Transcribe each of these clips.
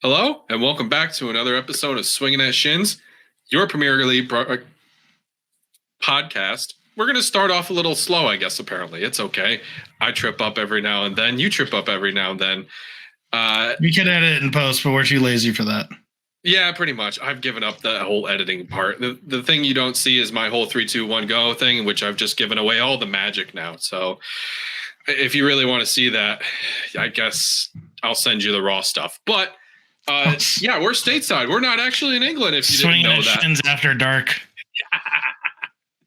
Hello, and welcome back to another episode of Swinging at Shins, your Premier League podcast. We're going to start off a little slow, I guess, apparently. It's okay. I trip up every now and then. You trip up every now and then. We can edit it in post, but we're too lazy for that. Yeah, pretty much. I've given up the whole editing part. The thing you don't see is my whole 3, 2, 1, go thing, which I've just given away all the magic now. So if you really want to see that, I guess I'll send you the raw stuff. But yeah, we're stateside. We're not actually in England, if you didn't know that. Shins after dark.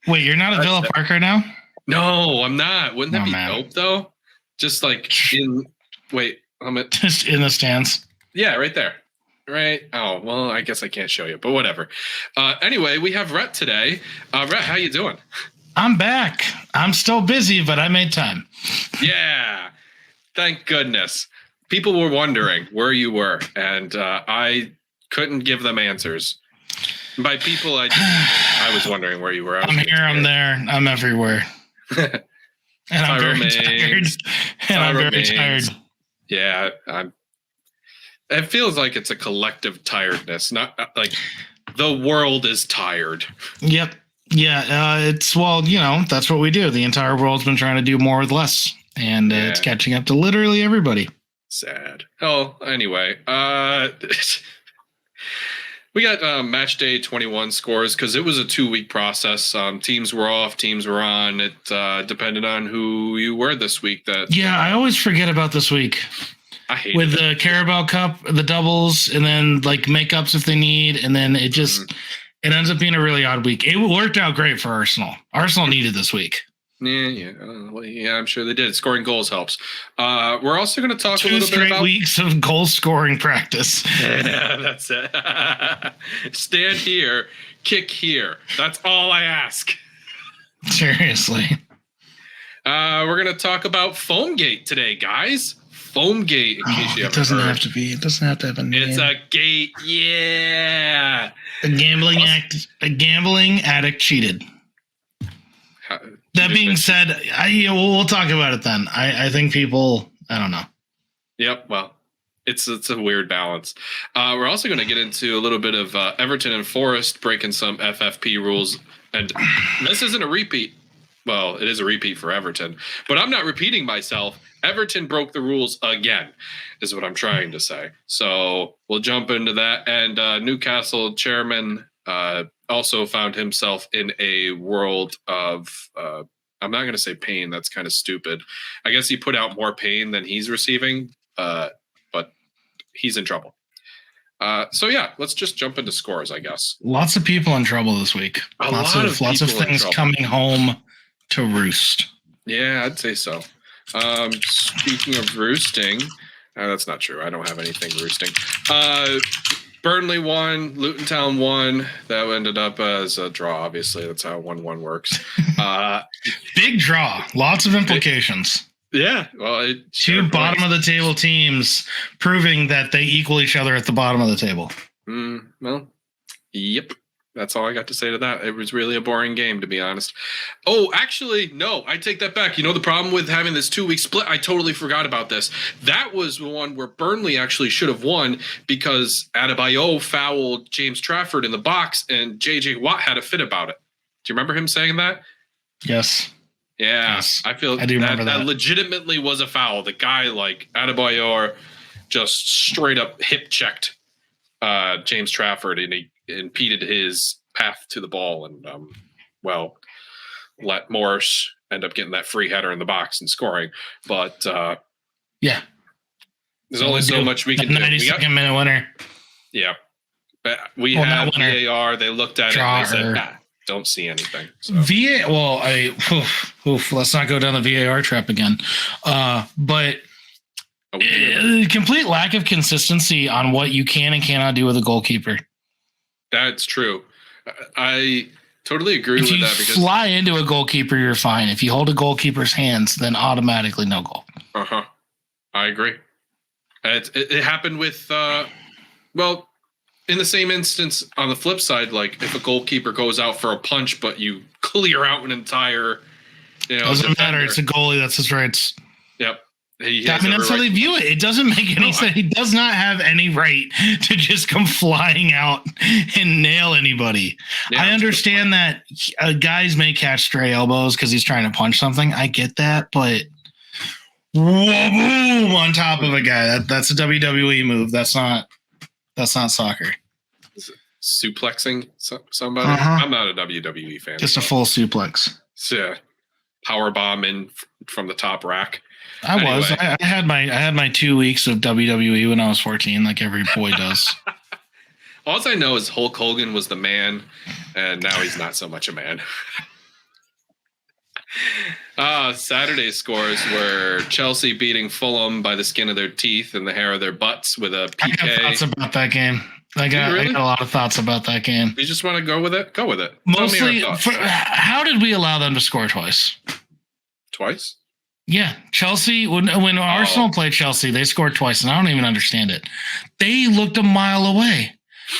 Wait, you're not at Villa Park right now? No, I'm not. Wouldn't that be dope, though? Just like just in the stands. Yeah, right there. Right. Oh, well, I guess I can't show you, but whatever. Anyway, we have Rhett today. Rhett, how you doing? I'm back. I'm still busy, but I made time. Yeah. Thank goodness. People were wondering where you were, and I couldn't give them answers. By people, I was wondering where you were. I'm here, I'm there, I'm everywhere. And I'm very tired. And I'm very tired. Yeah, it feels like it's a collective tiredness, not like the world is tired. Yep. Yeah, that's what we do. The entire world's been trying to do more with less, and it's catching up to literally everybody. Sad. Oh, anyway, we got Matchday 21 scores because it was a 2-week process. Teams were off, teams were on. It depended on who you were this week. I always forget about this week. I hate with the Carabao Cup, the doubles, and then like makeups if they need, and then it just it ends up being a really odd week. It worked out great for Arsenal. Arsenal needed this week. Yeah, I'm sure they did. Scoring goals helps. We're also going to talk a little bit about 2 straight weeks of goal scoring practice. Yeah, that's it. Stand here, kick here. That's all I ask. Seriously. We're going to talk about Foamgate today, guys. Foamgate, in case you haven't doesn't heard. have to be. It doesn't have to have a name. It's a gate. Yeah. A gambling addict cheated. That being said, we'll talk about it then. I think people, I don't know. Yep. Well, it's a weird balance. We're also going to get into a little bit of Everton and Forest breaking some FFP rules. And this isn't a repeat. Well, it is a repeat for Everton, but I'm not repeating myself. Everton broke the rules again, is what I'm trying to say. So we'll jump into that. And Newcastle chairman also found himself in a world of, I'm not going to say pain. That's kind of stupid. I guess he put out more pain than he's receiving, but he's in trouble. So yeah, let's just jump into scores, I guess. Lots of people in trouble this week. Lots of things coming home to roost. Yeah, I'd say so. Speaking of roosting, that's not true. I don't have anything roosting. Burnley won, Luton Town won. That ended up as a draw, obviously. That's how 1-1 works. Big draw. Lots of implications. Yeah. Well, two bottom of the table teams proving that they equal each other at the bottom of the table. Well, yep. That's all I got to say to that. It was really a boring game, to be honest. Oh, actually, no, I take that back. You know the problem with having this 2-week split? I totally forgot about this. That was the one where Burnley actually should have won because Adebayo fouled James Trafford in the box and JJ Watt had a fit about it. Do you remember him saying that? Yes. Yeah, yes. I do remember that legitimately was a foul. The guy, like Adebayo, just straight up hip checked James Trafford and he impeded his path to the ball and let Morris end up getting that free header in the box and scoring. But yeah, there's only so much we can do. 92nd minute winner. Yeah, but we have VAR. They looked at it and they said, don't see anything. So. Let's not go down the VAR trap again. But complete lack of consistency on what you can and cannot do with a goalkeeper. That's true. I totally agree with that. If you fly into a goalkeeper, you're fine. If you hold a goalkeeper's hands, then automatically no goal. I agree. It happened with, in the same instance, on the flip side, like if a goalkeeper goes out for a punch, but you clear out an entire, doesn't matter. It's a goalie. That's his rights. Yep. That's how they view it. It doesn't make any sense. He does not have any right to just come flying out and nail anybody. Yeah, I understand that guys may catch stray elbows because he's trying to punch something. I get that, but boom on top of a guy. That's a WWE move. That's not soccer. Suplexing somebody. I'm not a WWE fan. Just a full suplex. So, power bomb in from the top rack. I had my 2 weeks of WWE when I was 14, like every boy does. All I know is Hulk Hogan was the man, and now he's not so much a man. Saturday's scores were Chelsea beating Fulham by the skin of their teeth and the hair of their butts with a PK. I got thoughts about that game. I got a lot of thoughts about that game. You just want to go with it? Go with it. Mostly, how did we allow them to score twice? Twice? Yeah, Chelsea, when Arsenal played Chelsea, they scored twice, and I don't even understand it. They looked a mile away.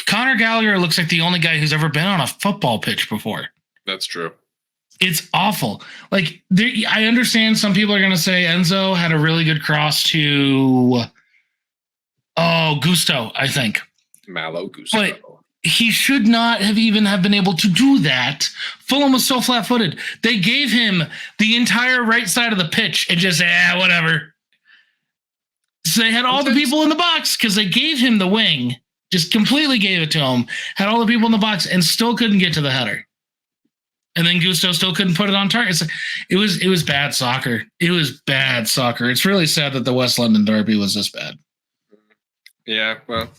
Conor Gallagher looks like the only guy who's ever been on a football pitch before. That's true. It's awful. Like, I understand some people are going to say Enzo had a really good cross to, Gusto, I think. Malo Gusto. But he should not have been able to do that. Fulham was so flat-footed. They gave him the entire right side of the pitch and just, whatever. So they had all the people in the box because they gave him the wing, just completely gave it to him, had all the people in the box and still couldn't get to the header. And then Gusto still couldn't put it on target. It was bad soccer. It was bad soccer. It's really sad that the West London derby was this bad. Yeah, well,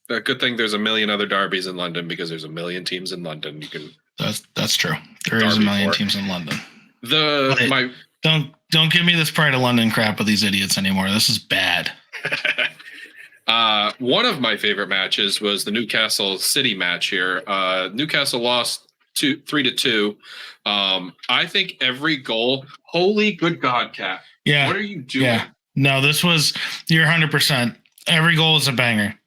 a good thing there's a million other derbies in London because there's a million teams in London. You can. That's true. There is a million teams in London. Don't give me this Pride of London crap with these idiots anymore. This is bad. One of my favorite matches was the Newcastle City match here. Newcastle lost 3-2. I think every goal. Holy good God, Cat! Yeah. What are you doing? Yeah. No, you're 100%. Every goal is a banger.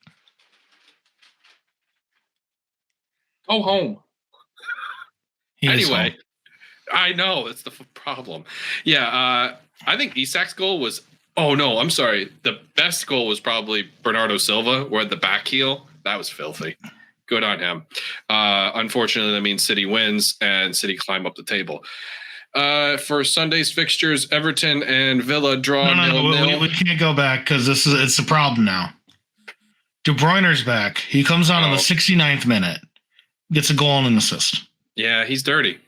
Go home. Anyway, I know that's the problem. Yeah, I think Isak's goal was. Oh no, I'm sorry. The best goal was probably Bernardo Silva, where the back heel. That was filthy. Good on him. Unfortunately, that means City wins and City climb up the table. For Sunday's fixtures, Everton and Villa draw. No. We can't go back because it's a problem now. De Bruyne's back. He comes on in the 69th minute. Gets a goal and an assist. Yeah, he's dirty.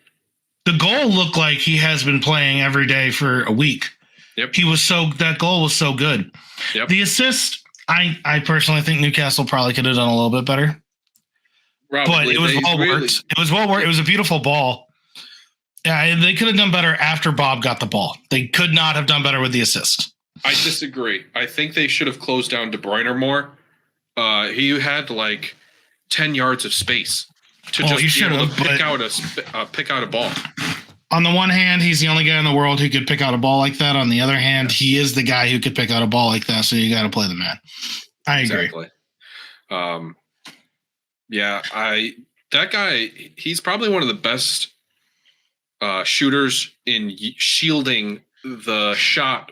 The goal looked like he has been playing every day for a week. Yep. That goal was so good. Yep. The assist, I personally think Newcastle probably could have done a little bit better. Probably. But it was well worked. It was well worked. It was a beautiful ball. Yeah, they could have done better after Bob got the ball. They could not have done better with the assist. I disagree. I think they should have closed down De Bruyne more. He had like 10 yards of space to be able to pick out a ball. On the one hand, he's the only guy in the world who could pick out a ball like that. On the other hand, he is the guy who could pick out a ball like that. So you got to play the man. I agree. Exactly. That guy, he's probably one of the best shooters in shielding the shot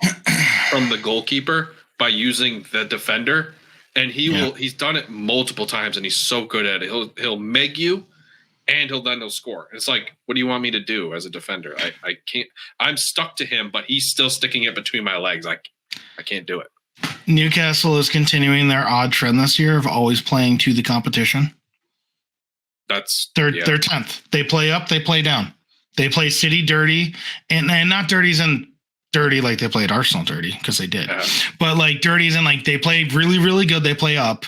from the goalkeeper by using the defender. And he's done it multiple times and he's so good at it. He'll meg you and he'll score. It's like, what do you want me to do as a defender? I can't, I'm stuck to him, but he's still sticking it between my legs. I can't do it. Newcastle is continuing their odd trend this year of always playing to the competition. They're 10th. They play up, they play down. They play City dirty, and not dirties and dirty like they played Arsenal dirty because they did, but like dirties and like they play really, really good. They play up,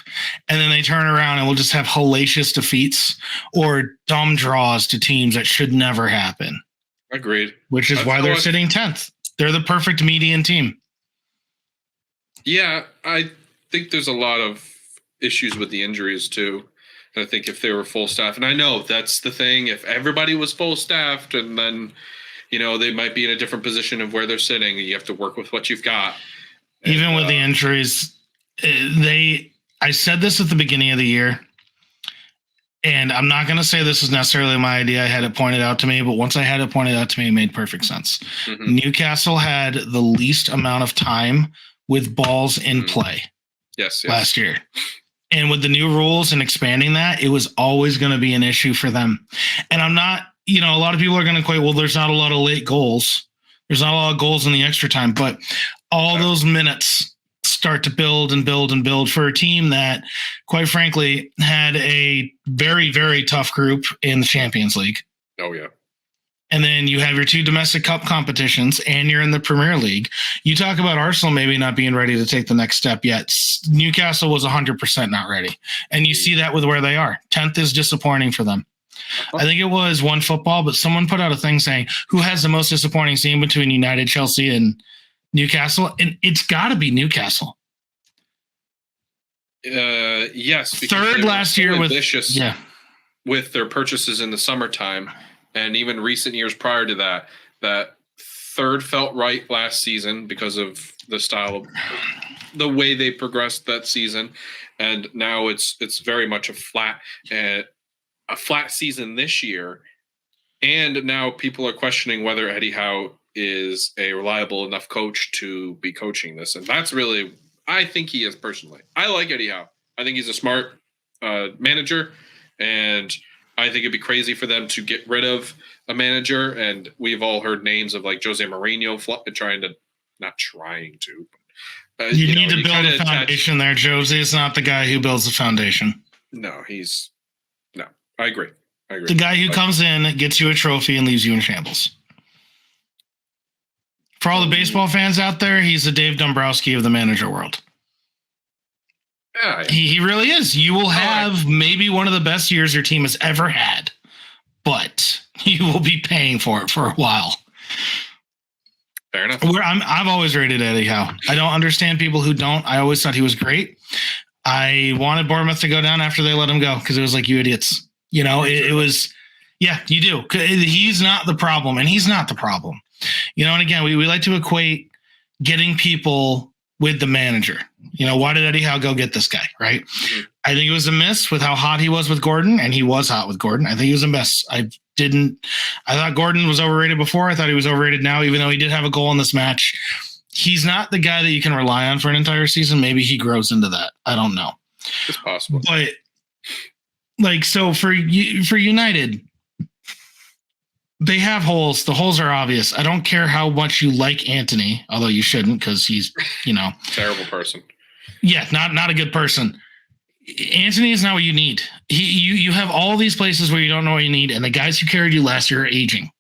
and then they turn around and will just have hellacious defeats or dumb draws to teams that should never happen. Agreed. Which is why they're sitting 10th. They're the perfect median team. Yeah, I think there's a lot of issues with the injuries too. And I think if they were full staff, and I know that's the thing, if everybody was full staffed and then, they might be in a different position of where they're sitting. You have to work with what you've got. Even with the injuries, I said this at the beginning of the year. And I'm not going to say this is necessarily my idea. I had it pointed out to me, but once I had it pointed out to me, it made perfect sense. Mm-hmm. Newcastle had the least amount of time with balls in play last year. And with the new rules and expanding that, it was always going to be an issue for them. And I'm not, a lot of people are going to equate, well, there's not a lot of late goals. There's not a lot of goals in the extra time, but all those minutes start to build and build and build for a team that, quite frankly, had a very, very tough group in the Champions League. Oh, yeah. And then you have your 2 domestic cup competitions and you're in the Premier League. You talk about Arsenal maybe not being ready to take the next step yet. Newcastle was 100% not ready. And you see that with where they are. 10th is disappointing for them. I think it was One Football, but someone put out a thing saying, who has the most disappointing season between United, Chelsea, and Newcastle? And it's got to be Newcastle. Yes. Third last year with their purchases in the summertime. And even recent years prior to that, that third felt right last season because of the style of the way they progressed that season. And now it's very much a flat season this year. And now people are questioning whether Eddie Howe is a reliable enough coach to be coaching this. And that's really, I think he is personally. I like Eddie Howe. I think he's a smart manager, and I think it'd be crazy for them to get rid of a manager. And we've all heard names of like Jose Mourinho not trying to. You need to build a foundation there. Jose is not the guy who builds the foundation. No, I agree. The guy who comes in, gets you a trophy, and leaves you in shambles. For all the baseball fans out there, he's the Dave Dombrowski of the manager world. Yeah, he really is. You will have maybe one of the best years your team has ever had, but you will be paying for it for a while. Fair enough. I've always rated Eddie Howe. I don't understand people who don't. I always thought he was great. I wanted Bournemouth to go down after they let him go because it was like, you idiots. It was, you do. He's not the problem, and he's not the problem. And again, we like to equate getting people with the manager. Why did Eddie Howe go get this guy, right? Mm-hmm. I think it was a miss with how hot he was with Gordon, and he was hot with Gordon. I think it was a miss. I thought Gordon was overrated before. I thought he was overrated now, even though he did have a goal in this match. He's not the guy that you can rely on for an entire season. Maybe he grows into that. I don't know. It's possible. But so for United, they have holes. The holes are obvious. I don't care how much you like Anthony, although you shouldn't because he's, terrible person. Yeah, not a good person. Anthony is not what you need. You have all these places where you don't know what you need, and the guys who carried you last year are aging.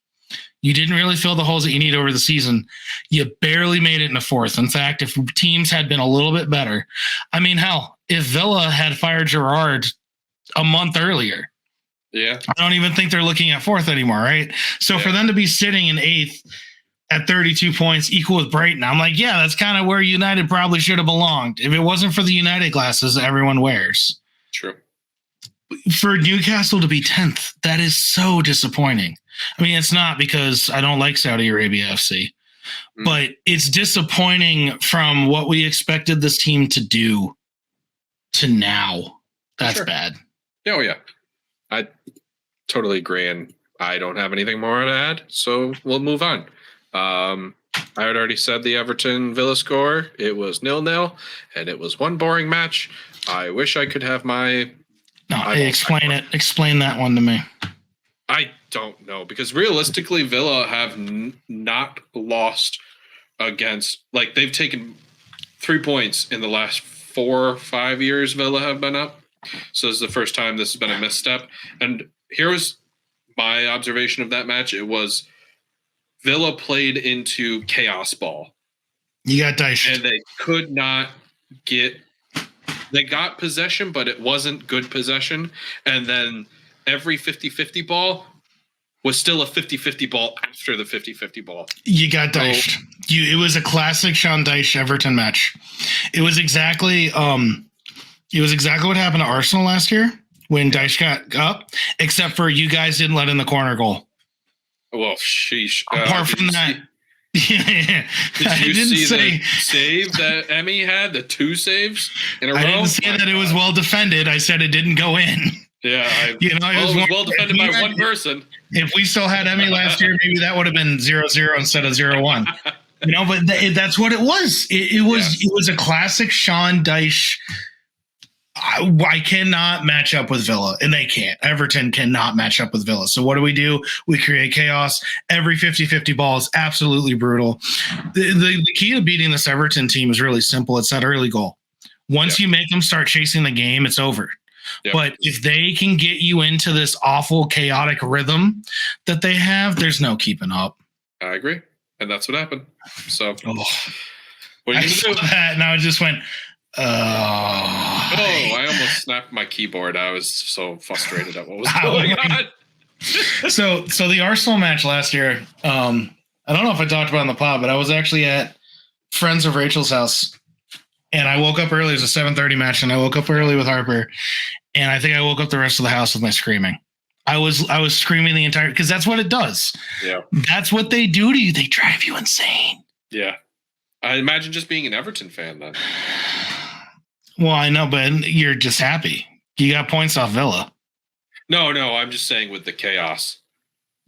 You didn't really fill the holes that you need over the season. You barely made it in the fourth. In fact, if teams had been a little bit better, hell, if Villa had fired Gerrard a month earlier, I don't even think they're looking at fourth anymore, right? So for them to be sitting in eighth at 32 points, equal with Brighton, I'm like, that's kind of where United probably should have belonged. If it wasn't for the United glasses everyone wears. True. For Newcastle to be 10th, that is so disappointing. It's not because I don't like Saudi Arabia FC, but it's disappointing from what we expected this team to do to now. That's bad. Oh, yeah. I totally agree, and I don't have anything more to add, so we'll move on. I had already said the Everton Villa score. It was 0-0, and it was one boring match. I wish I could have my... No, explain it. Explain that one to me. I don't know, because realistically, Villa have not lost against... they've taken 3 points in the last 4 or 5 years Villa have been up. So this is the first time this has been a misstep. And here was my observation of that match. It was Villa played into chaos ball. You got Dyche. And they could not get – they got possession, but it wasn't good possession. And then every 50-50 ball was still a 50-50 ball after the 50-50 ball. You got Dyche. It was a classic Sean Dyche Everton match. It was exactly what happened to Arsenal last year when Dyche got up, except for you guys didn't let in the corner goal. Well, sheesh. Apart from that. Did you see the save that Emmy had, the 2 saves in a row? I didn't say that it was well defended. I said it didn't go in. Yeah, it was well defended by one person. If we still had Emmy last year, maybe that would have been 0-0 instead of 0-1. But that's what it was. It was a classic Sean Dyche. I cannot match up with Villa, and they can't. Everton cannot match up with Villa. So what do? We create chaos. Every 50-50 ball is absolutely brutal. The key to beating this Everton team is really simple. It's that early goal. Once you make them start chasing the game, it's over. Yep. But if they can get you into this awful, chaotic rhythm that they have, there's no keeping up. I agree. And that's what happened. So what are you going to do? That, and I just went, I almost snapped my keyboard. I was so frustrated at what was going on. So the Arsenal match last year, I don't know if I talked about it on the pod, but I was actually at friends of Rachel's house, and I woke up early. It was a 7:30 match, and I woke up early with Harper, and I think I woke up the rest of the house with my screaming. I was screaming the entire, because that's what it does. Yeah, that's what they do to you. They drive you insane. Yeah, I imagine just being an Everton fan then. Well, I know, but you're just happy. You got points off Villa. No, I'm just saying with the chaos.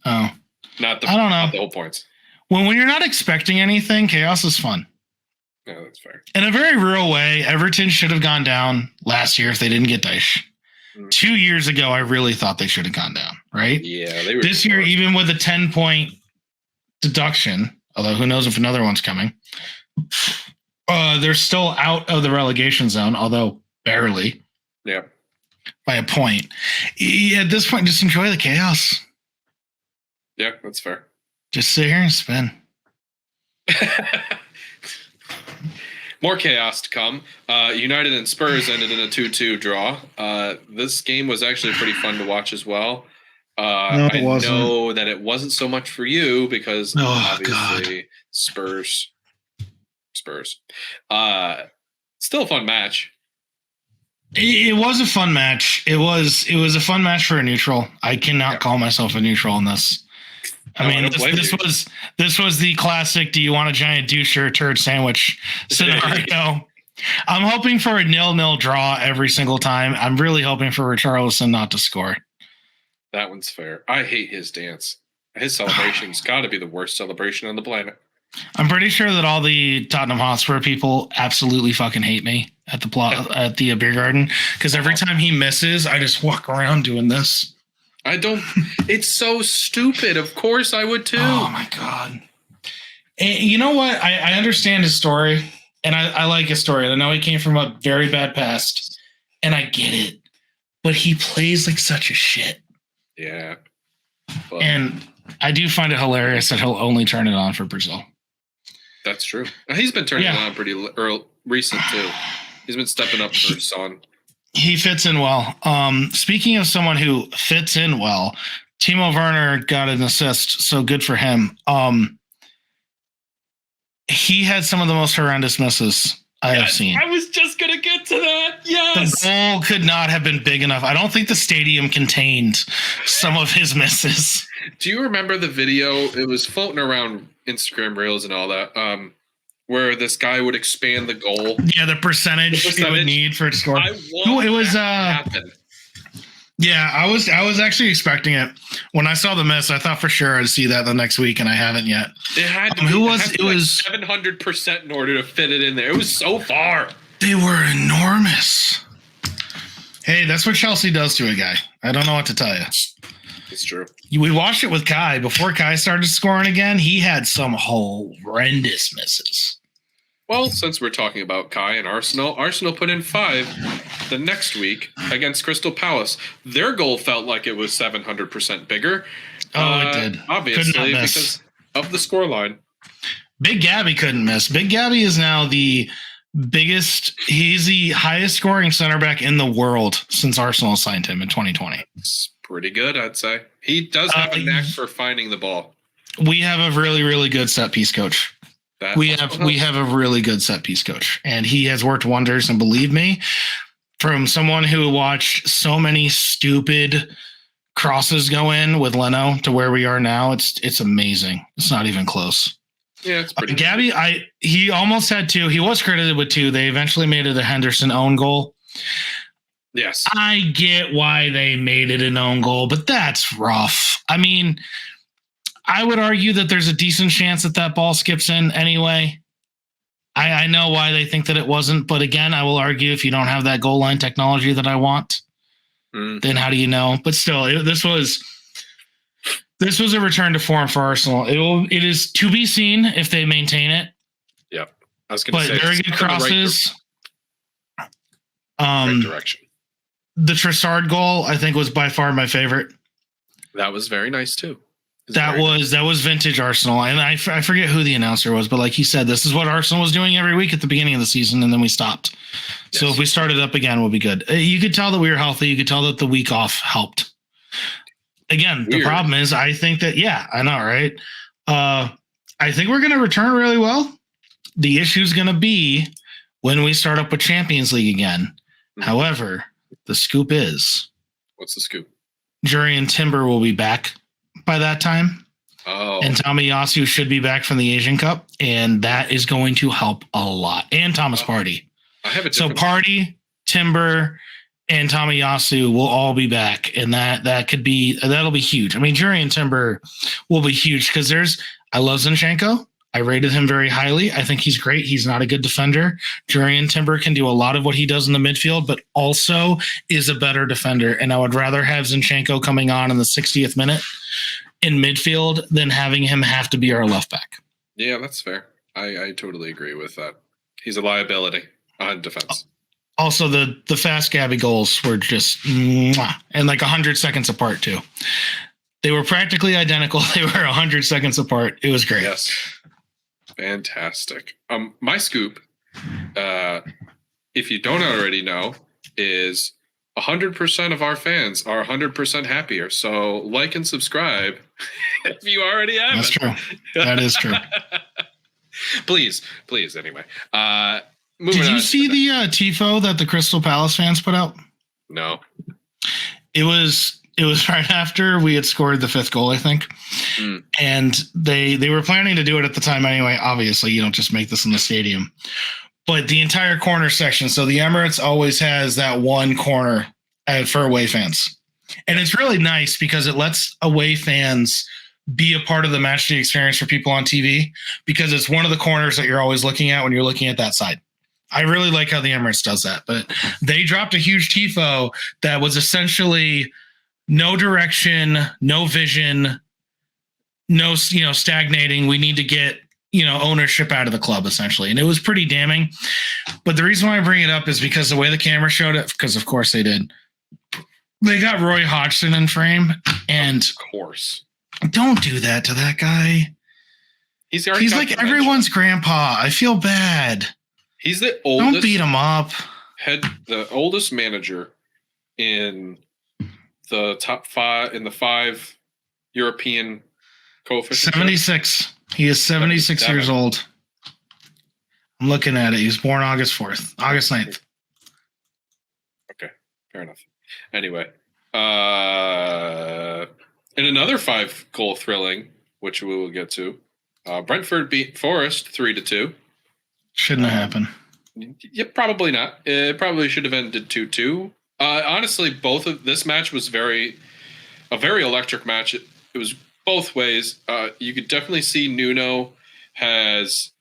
Oh. I don't know. Not the whole points. When you're not expecting anything, chaos is fun. Yeah, that's fair. In a very real way, Everton should have gone down last year if they didn't get Dyche. 2 years ago, I really thought they should have gone down, right? Yeah. They were this year, even with a 10-point deduction, although who knows if another one's coming, they're still out of the relegation zone, although barely. Yeah. By a point. At this point, just enjoy the chaos. Yeah, that's fair. Just sit here and spin. More chaos to come. United and Spurs ended in a 2-2 draw. This game was actually pretty fun to watch as well. No, it wasn't. I know that it wasn't so much for you because obviously Spurs. Still a fun match. It was a fun match. It was a fun match for a neutral. I cannot call myself a neutral in this. This was the classic. Do you want a giant douche or a turd sandwich scenario? I'm hoping for a 0-0 draw every single time. I'm really hoping for Richarlison not to score. That one's fair. I hate his dance. His celebration's got to be the worst celebration on the planet. I'm pretty sure that all the Tottenham Hotspur people absolutely fucking hate me at the beer garden, because every time he misses, I just walk around doing this. I don't. It's so stupid. Of course, I would too. Oh my god! And you know what? I understand his story, and I like his story. I know he came from a very bad past, and I get it. But he plays like such a shit. Yeah. And I do find it hilarious that he'll only turn it on for Brazil. That's true. He's been turning it on pretty recent too. He's been stepping up for Son. He fits in well. Speaking of someone who fits in well, Timo Werner got an assist, so good for him. He had some of the most horrendous misses I have seen. I was just going to get to that. Yes. The goal could not have been big enough. I don't think the stadium contained some of his misses. Do you remember the video? It was floating around Instagram Reels and all that, where this guy would expand the goal. Yeah, the percentage it would need for it to score. It was happen. Yeah, I was actually expecting it. When I saw the miss, I thought for sure I'd see that the next week, and I haven't yet. It had to it was 700% in order to fit it in there. It was so far. They were enormous. Hey, that's what Chelsea does to a guy. I don't know what to tell you. It's true. We watched it with Kai. Before Kai started scoring again, he had some horrendous misses. Well, since we're talking about Kai and Arsenal put in 5 the next week against Crystal Palace. Their goal felt like it was 700% bigger. It did. Obviously, because of the scoreline. Big Gabby couldn't miss. Big Gabby is now the biggest. He's the highest scoring center back in the world since Arsenal signed him in 2020. It's pretty good, I'd say. He does have a knack for finding the ball. We have a really, really good set piece coach. We have a really good set piece coach, and he has worked wonders. And believe me, from someone who watched so many stupid crosses go in with Leno to where we are now, it's amazing. It's not even close. Yeah, it's pretty. Gabby, he almost had 2. He was credited with 2. They eventually made it a Henderson own goal. Yes. I get why they made it an own goal, but that's rough. I mean, I would argue that there's a decent chance that ball skips in anyway. I know why they think that it wasn't, but again, I will argue if you don't have that goal line technology that I want, then how do you know? But still, this was a return to form for Arsenal. It is to be seen if they maintain it. Yep, I was going to say, very good crosses. Right direction. The Trossard goal, I think, was by far my favorite. That was very nice too. That was vintage Arsenal, and I forget who the announcer was, but like he said, this is what Arsenal was doing every week at the beginning of the season, and then we stopped. Yes. So if we started up again, we'll be good. You could tell that we were healthy. You could tell that the week off helped. Again, the problem is, I think that I know, right? I think we're going to return really well. The issue is going to be when we start up with Champions League again. Mm-hmm. However, the scoop is, what's the scoop? Jurriën Timber will be back by that time. Oh. And Tomiyasu should be back from the Asian Cup, and that is going to help a lot. And Thomas Partey. So Partey, Timber, and Tomiyasu will all be back, and that'll be huge. I mean, Jurriën Timber will be huge because I love Zinchenko. I rated him very highly. I think he's great. He's not a good defender. Jurriën Timber can do a lot of what he does in the midfield, but also is a better defender. And I would rather have Zinchenko coming on in the 60th minute in midfield than having him have to be our left back. Yeah, that's fair. I totally agree with that. He's a liability on defense. Also, the fast Gabby goals were just and like 100 seconds apart too. They were practically identical. They were 100 seconds apart. It was great. Yes. Fantastic. My scoop, if you don't already know, is 100% of our fans are 100% happier. So like and subscribe if you already haven't. That's true. That is true. Please. Anyway, did you see the tifo that the Crystal Palace fans put out? No. It was right after we had scored the 5th goal, I think. And they were planning to do it at the time anyway. Obviously, you don't just make this in the stadium. But the entire corner section, so the Emirates always has that one corner for away fans. And it's really nice because it lets away fans be a part of the matchday experience for people on TV because it's one of the corners that you're always looking at when you're looking at that side. I really like how the Emirates does that. But they dropped a huge tifo that was essentially no direction, no vision, no, stagnating. We need to get, ownership out of the club, essentially. And it was pretty damning. But the reason why I bring it up is because the way the camera showed it, because of course they did, they got Roy Hodgson in frame. And of course, don't do that to that guy. He's like everyone's grandpa. I feel bad. He's the oldest. Don't beat him up. The oldest manager in the top 5 in the 5 European coefficient. 76. He is 76 years old. I'm looking at it. He was born August 9th. Okay, fair enough. Anyway, in another 5-goal thrilling, which we will get to, Brentford beat Forest 3-2. Shouldn't have happened. Yeah, probably not. It probably should have ended 2-2. Honestly, this match was a very electric match. It was both ways. You could definitely see Nuno has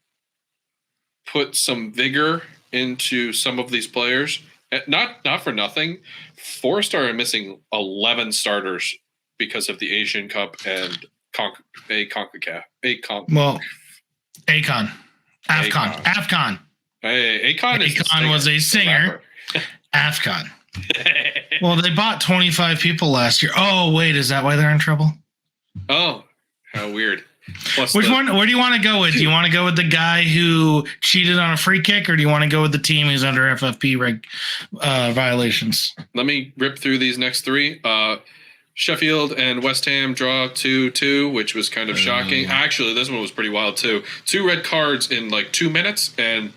put some vigor into some of these players. Not for nothing. Forest are missing 11 starters because of the Asian Cup and CONCACAF. AFCON. Hey, AFCON was a singer. AFCON. Well, they bought 25 people last year. Oh, wait, is that why they're in trouble? Oh, how weird. Which one? Where do you want to go with? Do you want to go with the guy who cheated on a free kick, or do you want to go with the team who's under FFP violations? Let me rip through these next 3. Sheffield and West Ham draw 2-2, which was kind of shocking. Actually, this one was pretty wild too. 2 red cards in like 2 minutes, and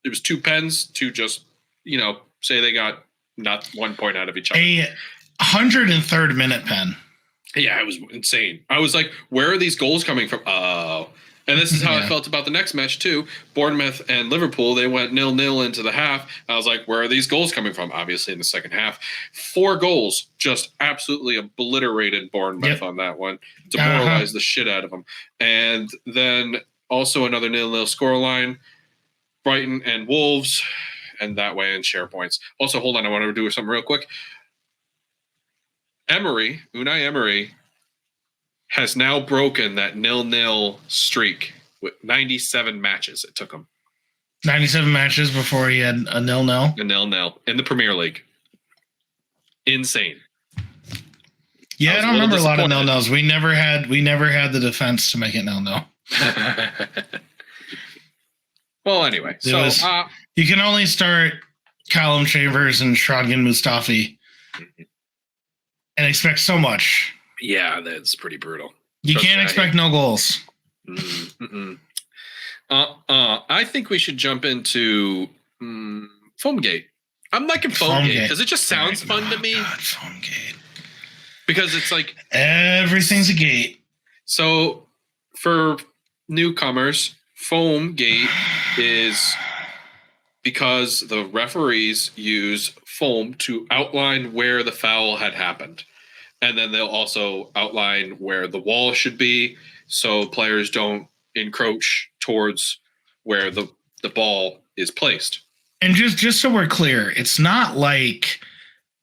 it was 2 pens to just, say they got not 1 point out of each other. A 103rd minute pen. Yeah, it was insane. I was like, where are these goals coming from? Oh, And this is how I felt about the next match, too. Bournemouth and Liverpool, they went 0-0 into the half. I was like, where are these goals coming from? Obviously, in the second half. 4 goals, just absolutely obliterated Bournemouth on that one. Demoralized the shit out of them. And then also another 0-0 scoreline. Brighton and Wolves, and that way in share points. Also, hold on, I want to do something real quick. Unai Emery, has now broken that 0-0 streak with 97 matches. It took him 97 matches before he had a 0-0. A 0-0 in the Premier League. Insane. Yeah, I don't remember a lot of 0-0s. We never had the defense to make it 0-0. Well, anyway, you can only start Callum Chambers and Shrodgan Mustafi and expect so much. Yeah, that's pretty brutal. You can't expect no goals. I think we should jump into Foamgate. I'm liking Foamgate because it just sounds fun to me. God, Foamgate. Because it's like everything's a gate. So for newcomers, Foamgate is because the referees use foam to outline where the foul had happened. And then they'll also outline where the wall should be so players don't encroach towards where the ball is placed. And just so we're clear, it's not like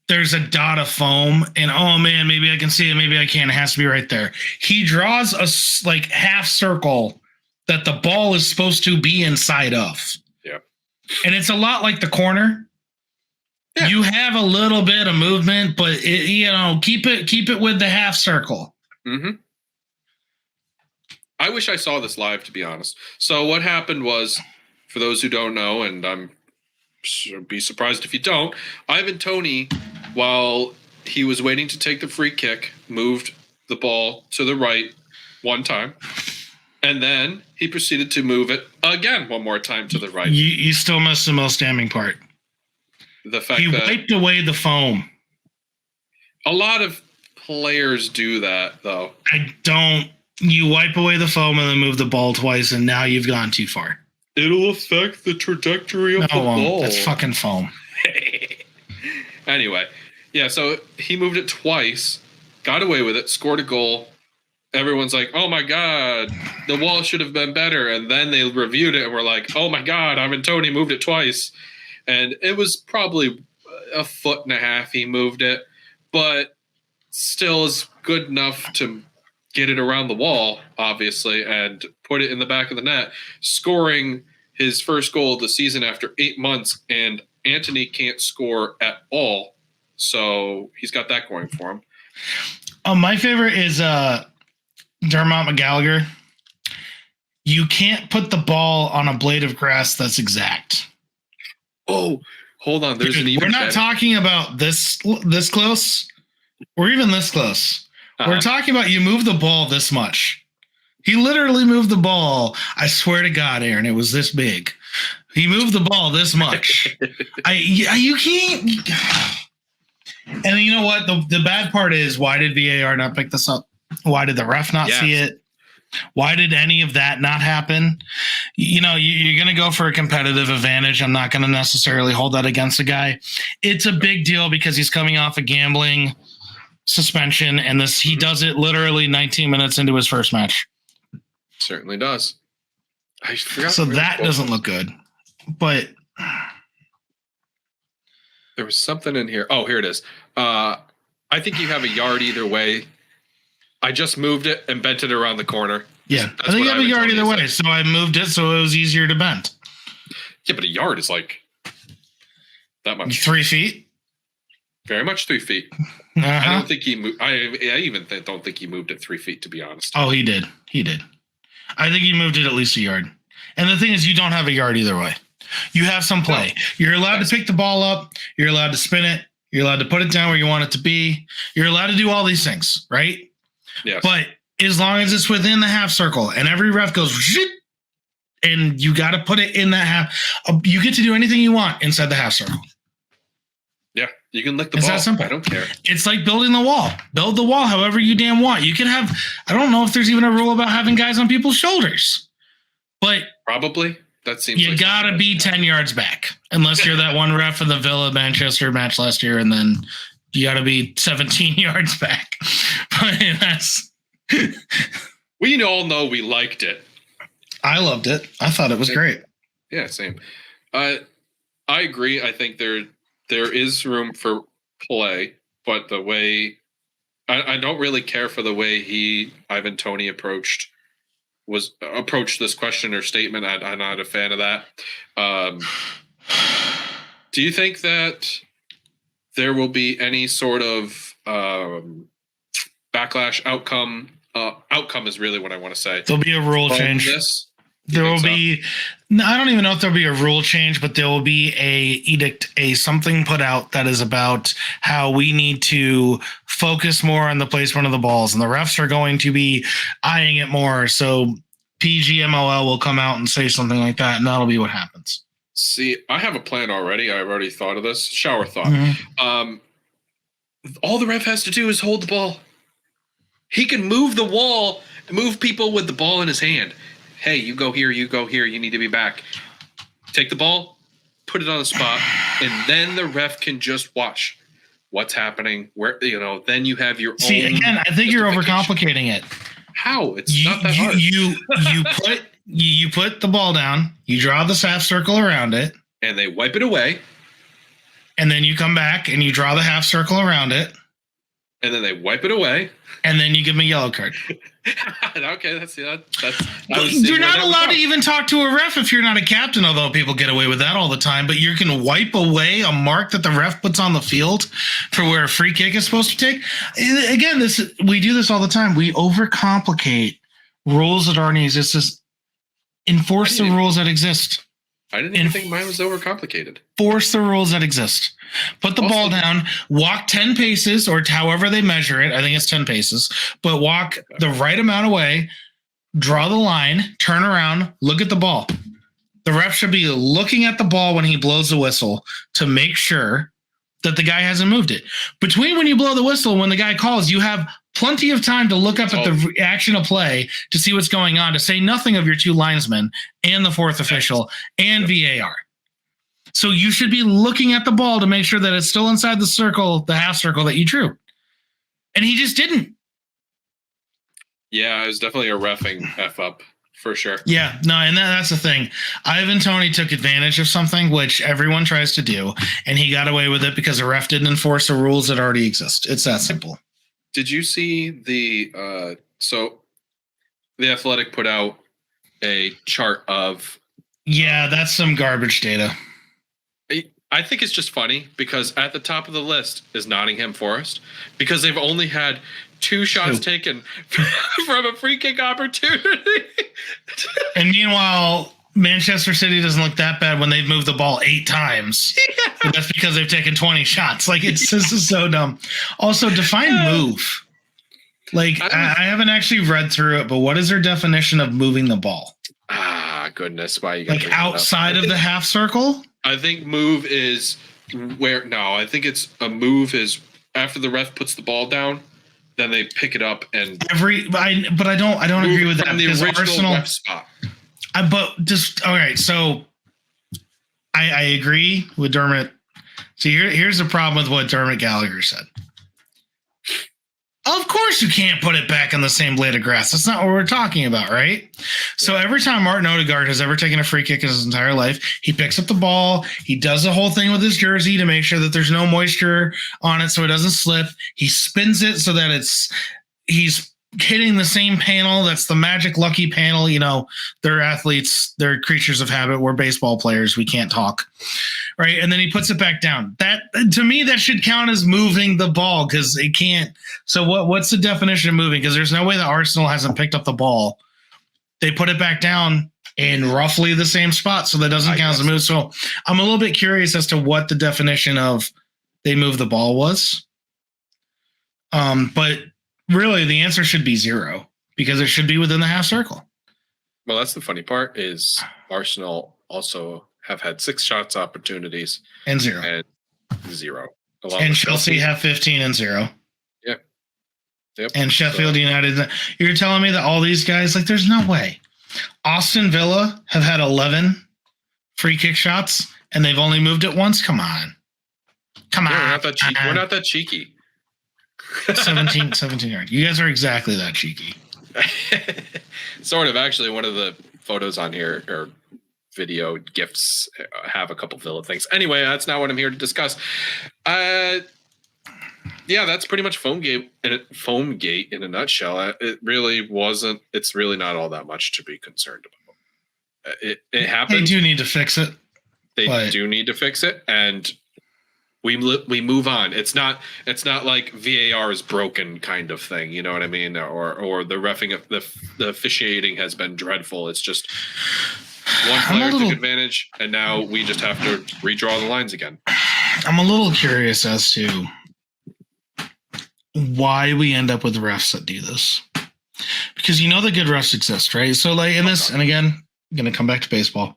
there's a dot of foam and, oh, man, maybe I can see it, maybe I can't. It has to be right there. He draws a half circle that the ball is supposed to be inside of. Yeah. And it's a lot like the corner. Yeah. You have a little bit of movement, but keep it with the half circle. Mm-hmm. I wish I saw this live, to be honest. So what happened was, for those who don't know, and I'm be surprised if you don't, Ivan Toney, while he was waiting to take the free kick, moved the ball to the right one time, and then he proceeded to move it again one more time to the right. You still missed the most damning part. The fact he wiped away the foam. A lot of players do that, though. I don't. You wipe away the foam and then move the ball twice, and now you've gone too far. It'll affect the trajectory of the ball. That's fucking foam. Anyway, yeah, so he moved it twice, got away with it, scored a goal. Everyone's like, oh, my God, the wall should have been better. And then they reviewed it and were like, oh, my God, Ivan Toney moved it twice. And it was probably a foot and a half he moved it, but still is good enough to get it around the wall, obviously, and put it in the back of the net, scoring his first goal of the season after 8 months, and Anthony can't score at all. So he's got that going for him. My favorite is Dermot McGallagher. You can't put the ball on a blade of grass that's exact. Oh, hold on. There's an even We're not talking about this close. We're even this close. We're talking about you move the ball this much. He literally moved the ball. I swear to God, Aaron, it was this big. He moved the ball this much. You can't. And you know what? The bad part is, why did VAR not pick this up? Why did the ref not see it? Why did any of that not happen? You know, you're going to go for a competitive advantage. I'm not going to necessarily hold that against the guy. It's a big deal because he's coming off a gambling suspension, and he does it literally 19 minutes into his first match. Certainly does. I forgot. So that doesn't look good. But there was something in here. Oh, here it is. I think you have a yard either way. I just moved it and bent it around the corner. Yeah, I think you have a yard either way. So I moved it so it was easier to bend. Yeah, but a yard is like that much. 3 feet? Very much 3 feet. I don't think he moved. I even don't think he moved it 3 feet, to be honest. Oh, he did. I think he moved it at least a yard. And the thing is, you don't have a yard either way. You have some play. No. You're allowed to pick the ball up. You're allowed to spin it. You're allowed to put it down where you want it to be. You're allowed to do all these things, right? Yes. But as long as it's within the half circle and every ref goes, and you got to put it in that half, you get to do anything you want inside the half circle. Yeah, you can lick the ball. That simple. I don't care. It's like building the wall. Build the wall however you damn want. You can have, I don't know if there's even a rule about having guys on people's shoulders. But Probably. That seems you like gotta be 10 yards back, unless you're that one ref in the Villa Manchester match last year, and then you gotta be 17 yards back. But that's. We all know we liked it. I loved it. I thought it was great. Yeah, same. I agree. I think there is room for play, but the way I don't really care for the way Ivan Toney approached this question or statement. I'm not a fan of that. Do you think that there will be any sort of backlash outcome? Outcome is really what I want to say. There'll be a rule change. There will be. No, I don't even know if there'll be a rule change, but there will be something put out that is about how we need to focus more on the placement of the balls, and the refs are going to be eyeing it more. So PGMOL will come out and say something like that, and that'll be what happens. See, I have a plan already. I've already thought of this. Shower thought. Mm-hmm. All the ref has to do is hold the ball. He can move the wall, move people with the ball in his hand. Hey, you go here, you need to be back. Take the ball, put it on the spot, and then the ref can just watch what's happening. Where then you have your own. See, again, I think you're overcomplicating it. How? It's not that hard. You put the ball down, you draw this half circle around it, and they wipe it away. And then you come back and you draw the half circle around it. And then they wipe it away. And then you give them a yellow card. Okay, that's you're not allowed to even talk to a ref if you're not a captain, although people get away with that all the time. But you can wipe away a mark that the ref puts on the field for where a free kick is supposed to take. Again, we do this all the time. We overcomplicate rules that already exist. Just enforce the rules that exist. I didn't even think mine was overcomplicated. Force the rules that exist. Put the ball down, walk 10 paces, or however they measure it. I think it's 10 paces. But walk the right amount away, draw the line, turn around, look at the ball. The ref should be looking at the ball when he blows the whistle to make sure that the guy hasn't moved it. Between when you blow the whistle and when the guy calls, you have plenty of time to look up at the action of play to see what's going on, to say nothing of your two linesmen and the fourth official and VAR. So you should be looking at the ball to make sure that it's still inside the circle, the half circle that you drew. And he just didn't. Yeah, it was definitely a reffing F up for sure. Yeah, no, and that's the thing. Ivan Toney took advantage of something which everyone tries to do, and he got away with it because the ref didn't enforce the rules that already exist. It's that simple. Did you see the so the Athletic put out a chart of that's some garbage data. I think it's just funny because at the top of the list is Nottingham Forest because they've only had 2 shots taken from a free kick opportunity. And meanwhile, Manchester City doesn't look that bad when they've moved the ball 8 times. Yeah. But that's because they've taken 20 shots. Like, this is so dumb. Also, define move. Like, I haven't actually read through it, but what is their definition of moving the ball? Goodness. Why you got like outside of the half circle? I think move is I think it's a move is after the ref puts the ball down, then they pick it up and but I don't agree with that because the original ref spot. But just all right, so I agree with Dermot. So here's the problem with what Dermot Gallagher said. Of course you can't put it back on the same blade of grass. That's not what we're talking about, right? So every time Martin Odegaard has ever taken a free kick in his entire life, he picks up the ball, he does the whole thing with his jersey to make sure that there's no moisture on it so it doesn't slip. He spins it so that he's hitting the same panel. That's the magic lucky panel. You know, they're athletes, they're creatures of habit. We're baseball players. We can't talk. Right. And then he puts it back down. That, to me, that should count as moving the ball because it can't. So what's the definition of moving? Because there's no way that Arsenal hasn't picked up the ball. They put it back down in roughly the same spot. So that doesn't count as a move. So I'm a little bit curious as to what the definition of they move the ball was. But really, the answer should be 0 because it should be within the half circle. Well, that's the funny part is Arsenal also have had 6 shots opportunities. And 0. And 0. And Chelsea have 15 and 0. Yep. And Sheffield United. You're telling me that all these guys, like, there's no way. Austin Villa have had 11 free kick shots, and they've only moved it once. Come on. We're not that cheeky. We're not that cheeky. 17 yards. You guys are exactly that cheeky. Sort of. Actually, one of the photos on here or video gifts have a couple Villa things. Anyway, that's not what I'm here to discuss. Yeah, that's pretty much Foamgate in a nutshell. It really wasn't. It's really not all that much to be concerned about. It happened. They do need to fix it. They do need to fix it, and we move on. It's not like VAR is broken kind of thing. You know what I mean? Or the reffing of the officiating has been dreadful. It's just one player took advantage, and now we just have to redraw the lines again. I'm a little curious as to why we end up with refs that do this, because the good refs exist, right? So like in this, and again, I'm gonna come back to baseball.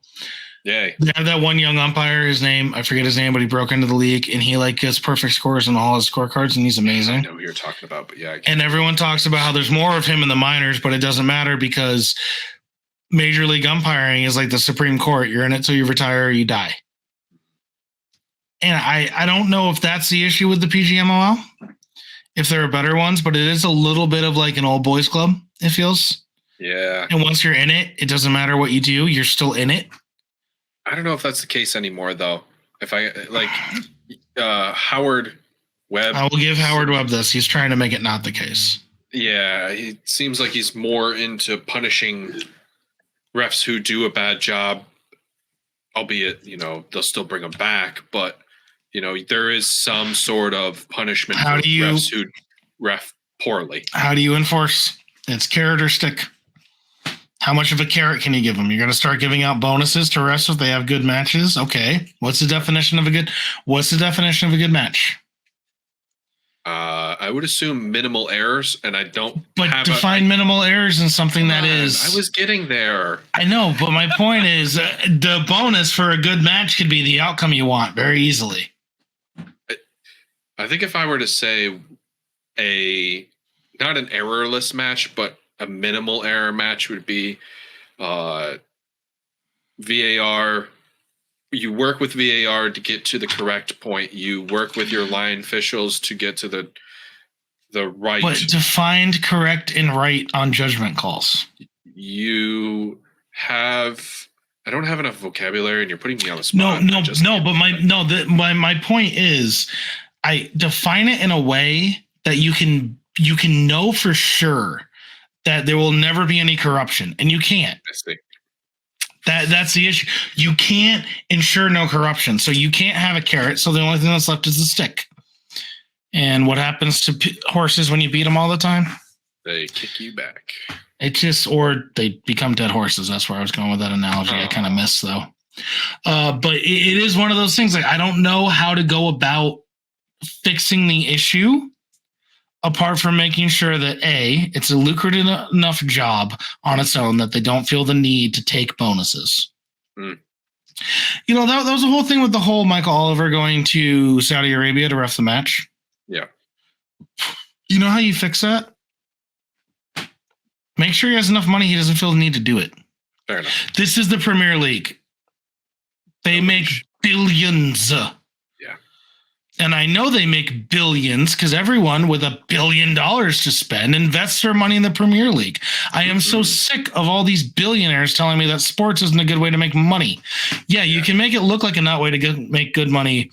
Yay. They have that one young umpire, I forget his name, but he broke into the league and he like gets perfect scores on all his scorecards and he's amazing. I know who you're talking about, but yeah. And everyone talks about how there's more of him in the minors, but it doesn't matter because Major League umpiring is like the Supreme Court. You're in it till you retire or you die. And I don't know if that's the issue with the PGMOL, if there are better ones, but it is a little bit of like an old boys club, it feels. Yeah. And once you're in it, it doesn't matter what you do, you're still in it. I don't know if that's the case anymore, though. If I like Howard Webb, I will give Howard Webb this. He's trying to make it not the case. Yeah, it seems like he's more into punishing refs who do a bad job, albeit they'll still bring them back. But there is some sort of punishment for refs who ref poorly. How do you enforce? It's carrot or stick. How much of a carrot can you give them? You're going to start giving out bonuses to refs if they have good matches? Okay. What's the definition of a good match? I would assume minimal errors, and I don't. But define minimal errors in something that is. I was getting there. I know, but my point is the bonus for a good match could be the outcome you want very easily. I think if I were to say not an errorless match, but a minimal error match would be VAR. You work with VAR to get to the correct point. You work with your line officials to get to the right. But defined correct and right on judgment calls. You have. I don't have enough vocabulary, and you're putting me on the spot. But my point is, I define it in a way that you can know for sure that there will never be any corruption, and you can't. I see. That's the issue. You can't ensure no corruption, so you can't have a carrot. So the only thing that's left is the stick. And what happens to horses when you beat them all the time? They kick you back. Or they become dead horses. That's where I was going with that analogy. I kind of missed though. But it is one of those things. Like I don't know how to go about fixing the issue, apart from making sure that it's a lucrative enough job on its own that they don't feel the need to take bonuses. Mm. That was the whole thing with the whole Michael Oliver going to Saudi Arabia to ref the match. Yeah. You know how you fix that? Make sure he has enough money he doesn't feel the need to do it. Fair enough. This is the Premier League. They make billions. And I know they make billions because everyone with $1 billion to spend invests their money in the Premier League. I am so sick of all these billionaires telling me that sports isn't a good way to make money. Yeah, you can make it look like a not way to make good money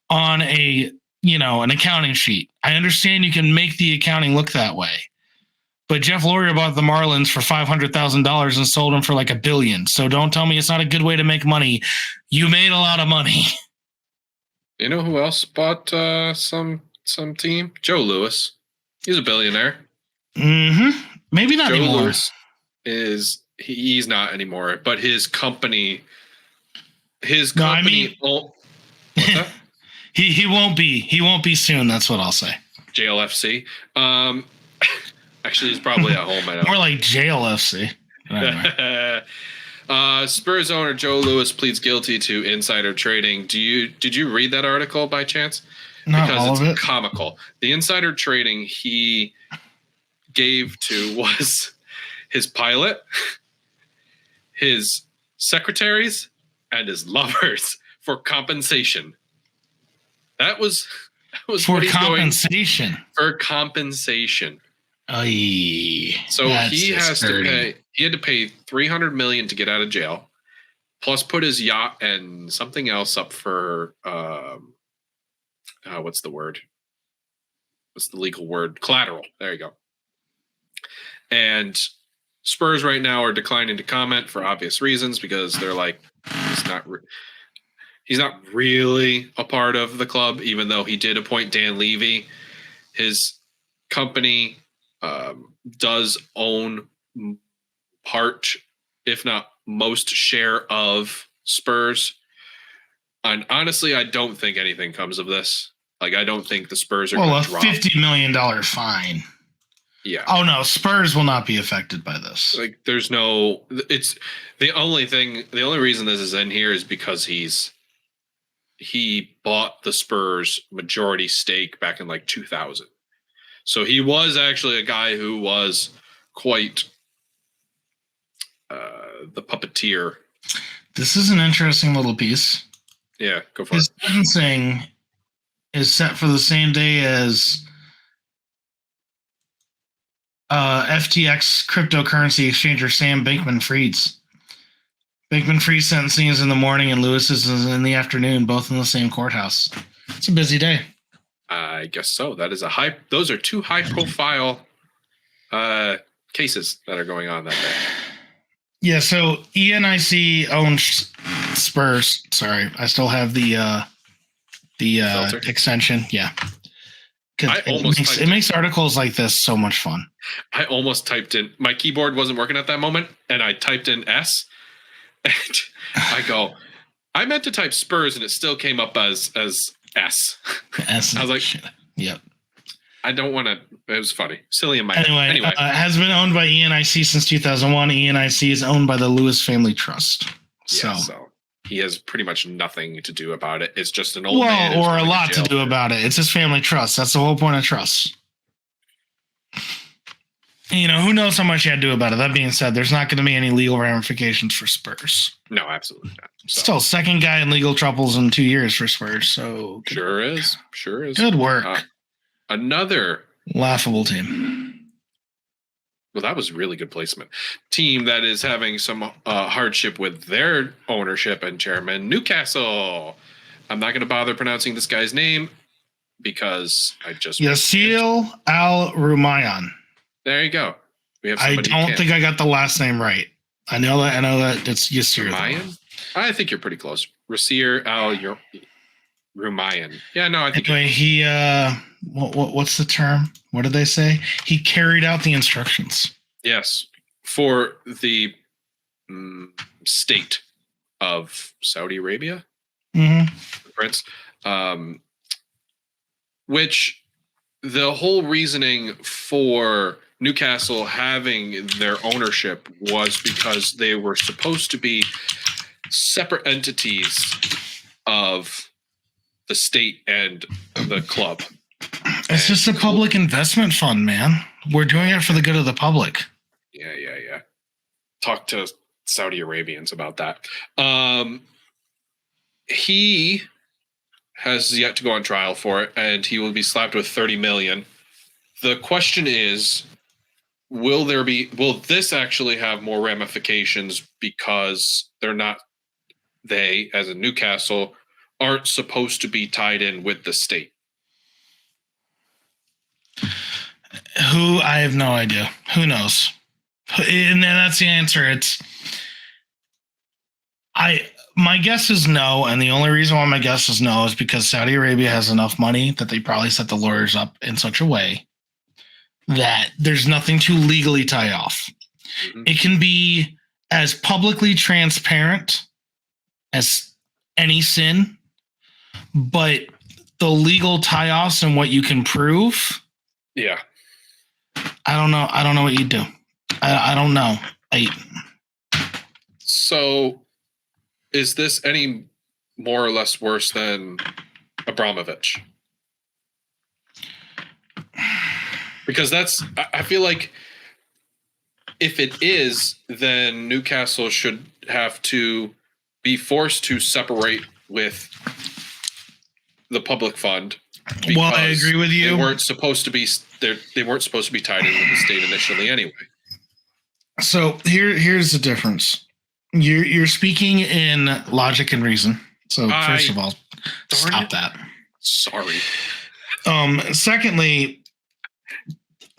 on an accounting sheet. I understand you can make the accounting look that way. But Jeff Laurier bought the Marlins for $500,000 and sold them for like $1 billion. So don't tell me it's not a good way to make money. You made a lot of money. You know who else bought some team? Joe Louis. He's a billionaire. Mm-hmm. Maybe not anymore. He's not anymore, but his company. What's that? He won't be. He won't be soon. That's what I'll say. JLFC. Actually, he's probably at home. I know. More like JLFC. Anyway. Spurs owner Joe Louis pleads guilty to insider trading. Did you read that article by chance? Not all of it. It's comical. The insider trading he gave to was his pilot his secretaries and his lovers for compensation. That was for what he's compensation. going for compensation. Aye, So he had to pay $300 million to get out of jail, plus put his yacht and something else up for what's the word? What's the legal word? Collateral. There you go. And Spurs right now are declining to comment for obvious reasons because they're like he's not really a part of the club, even though he did appoint Dan Levy. His company does own part, if not most, share of Spurs. And honestly, I don't think anything comes of this. Like, I don't think the Spurs are going to drop. $50 million fine. Yeah. Oh no, Spurs will not be affected by this. Like, there's no. It's the only reason this is in here is because he bought the Spurs majority stake back in like 2000. So he was actually a guy who was quite the puppeteer. This is an interesting little piece. Yeah, go for His it. sentencing is set for the same day as FTX cryptocurrency exchanger Sam Bankman-Fried's. Bankman-Fried's sentencing is in the morning and Lewis's is in the afternoon, both in the same courthouse. It's a busy day. I guess so. That is those are two high-profile cases that are going on that day. Yeah, so ENIC owns Spurs. Sorry, I still have the extension. Yeah. It makes articles like this so much fun. I almost typed in, my keyboard wasn't working at that moment, and I typed in S. And I meant to type Spurs, and it still came up as S. S. I was like, shit. Yep. I don't want to. It was funny, silly in my head. Anyway, has been owned by ENIC since 2001. ENIC is owned by the Lewis Family Trust. So he has pretty much nothing to do about it. It's just an old man. Or a lot to do about it. It's his family trust. That's the whole point of trust. You know, who knows how much you had to do about it. That being said, there's not going to be any legal ramifications for Spurs. No, absolutely not. So. Still, second guy in legal troubles in 2 years for Spurs. So Sure is. Good work. Another laughable team. Well, that was really good placement. Team that is having some hardship with their ownership and chairman, Newcastle. I'm not going to bother pronouncing this guy's name because I just Yassil Al-Rumayyan. There you go. We have. I don't think I got the last name right. I know that it's Yasir. Rumayyan? I think you're pretty close. Rasir Al-Rumayyan. Yeah, no, I think. Anyway, he what's the term? What did they say? He carried out the instructions. Yes, for the state of Saudi Arabia, the Prince, which the whole reasoning for Newcastle having their ownership was because they were supposed to be separate entities of the state and the club. It's just a public investment fund, man. We're doing it for the good of the public. Yeah. Talk to Saudi Arabians about that. He has yet to go on trial for it, and he will be slapped with $30 million. The question is, will this actually have more ramifications because they, as in Newcastle, aren't supposed to be tied in with the state? I have no idea. Who knows? And that's the answer. My guess is no, and the only reason why my guess is no is because Saudi Arabia has enough money that they probably set the lawyers up in such a way that there's nothing to legally tie off. Mm-hmm. It can be as publicly transparent as any sin, but the legal tie-offs and what you can prove. Yeah. I don't know. I don't know what you do. I don't know. So is this any more or less worse than Abramovich? Because I feel like if it is, then Newcastle should have to be forced to separate with the public fund. Well, I agree with you. They weren't supposed to be tied in with the state initially anyway. So here's the difference. You're speaking in logic and reason. So first of all, stop that. Sorry. Secondly,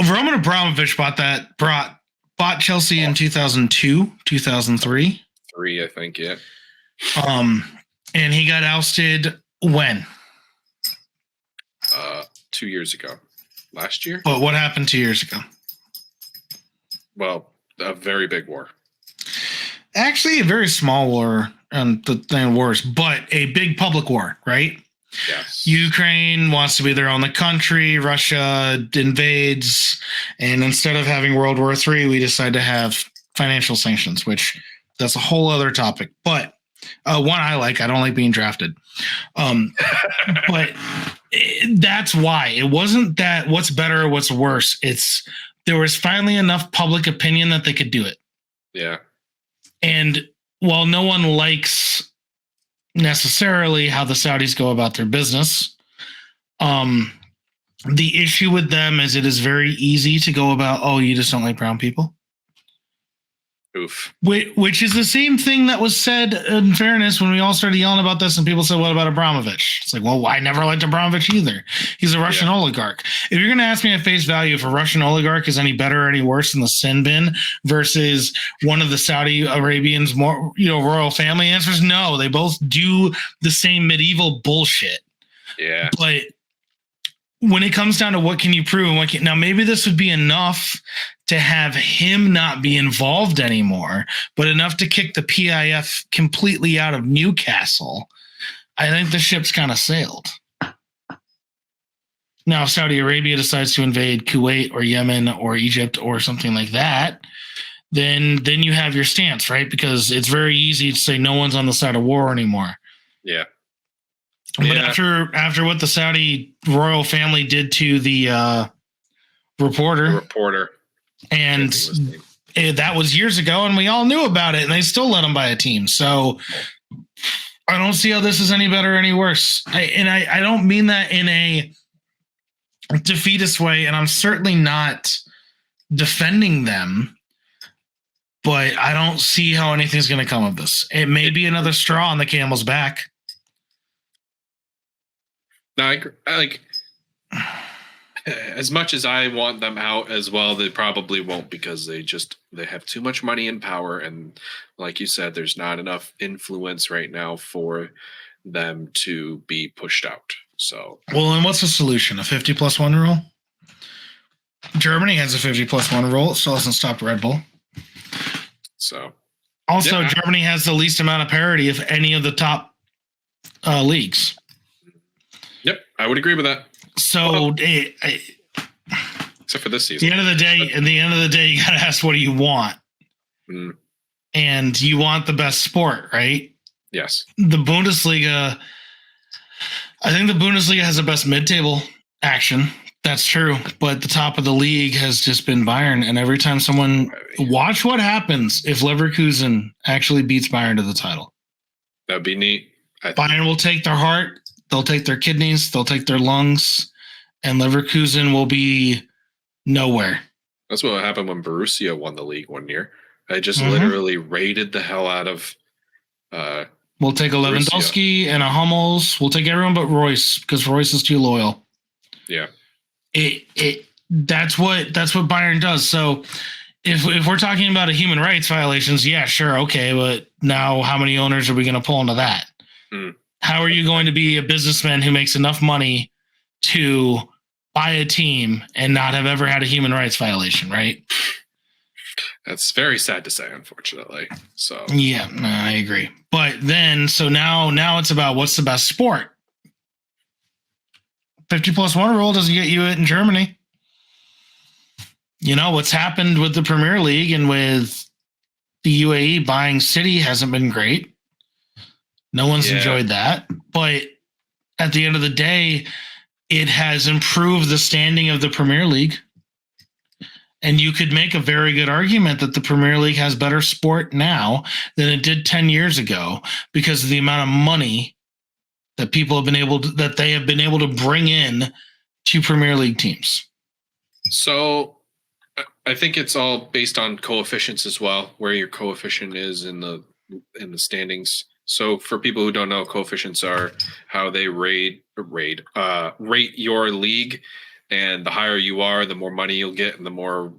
Roman Abramovich bought Chelsea in 2002, 2003. 3, I think, yeah. And he got ousted when? 2 years ago. Last year? But what happened 2 years ago? Well, a very big war. Actually, a very small war, and the thing worse, but a big public war, right? Yes. Ukraine wants to be their own country. Russia invades, and instead of having World War III, we decide to have financial sanctions, which that's a whole other topic. But one I don't like being drafted. But that's why. It wasn't that what's better or what's worse. It's there was finally enough public opinion that they could do it. Yeah. And while no one likes necessarily how the Saudis go about their business, the issue with them is it is very easy to go about, oh, you just don't like brown people. Oof. Which is the same thing that was said, in fairness, when we all started yelling about this and people said, what about Abramovich? It's like, well, I never liked Abramovich either. He's a Russian oligarch. If you're going to ask me at face value if a Russian oligarch is any better or any worse than the sin bin versus one of the Saudi Arabians, more, royal family, answer is no. They both do the same medieval bullshit. Yeah. But when it comes down to what can you prove and now maybe this would be enough to have him not be involved anymore, but enough to kick the PIF completely out of Newcastle. I think the ship's kind of sailed. Now, if Saudi Arabia decides to invade Kuwait or Yemen or Egypt or something like that, then you have your stance, right? Because it's very easy to say no one's on the side of war anymore. Yeah. But after what the Saudi royal family did to the reporter, and that was years ago, and we all knew about it, and they still let him buy a team. So I don't see how this is any better or any worse. I don't mean that in a defeatist way, and I'm certainly not defending them, but I don't see how anything's going to come of this. It may be another straw on the camel's back. Now, I as much as I want them out as well, they probably won't because they have too much money and power. And like you said, there's not enough influence right now for them to be pushed out. So, well, and what's the solution? A 50+1 rule? Germany has a 50+1 rule. It still hasn't stopped Red Bull. So, also, yeah. Germany has the least amount of parity of any of the top leagues. Yep, I would agree with that. So, except for this season. At the end of the day, you got to ask, what do you want? Mm. And you want the best sport, right? Yes. The Bundesliga, I think the Bundesliga has the best mid-table action. That's true. But the top of the league has just been Bayern. And every time watch what happens if Leverkusen actually beats Bayern to the title. That'd be neat. Bayern will take their heart. They'll take their kidneys, they'll take their lungs, and Leverkusen will be nowhere. That's what happened when Borussia won the league one year. I just literally raided the hell out of we'll take a Lewandowski and a Hummels. We'll take everyone but Royce because Royce is too loyal. Yeah. That's what Bayern does. So if we're talking about a human rights violations, yeah, sure, okay, but now how many owners are we going to pull into that? Mm. How are you going to be a businessman who makes enough money to buy a team and not have ever had a human rights violation, right? That's very sad to say, unfortunately. So yeah, no, I agree. But then, so now it's about what's the best sport. 50+1 rule doesn't get you it in Germany. What's happened with the Premier League and with the UAE buying City hasn't been great. No one's enjoyed that. But at the end of the day, it has improved the standing of the Premier League. And you could make a very good argument that the Premier League has better sport now than it did 10 years ago because of the amount of money that they have been able to bring in to Premier League teams. So I think it's all based on coefficients as well, where your coefficient is in the standings. So for people who don't know, coefficients are how they rate your league, and the higher you are, the more money you'll get, and the more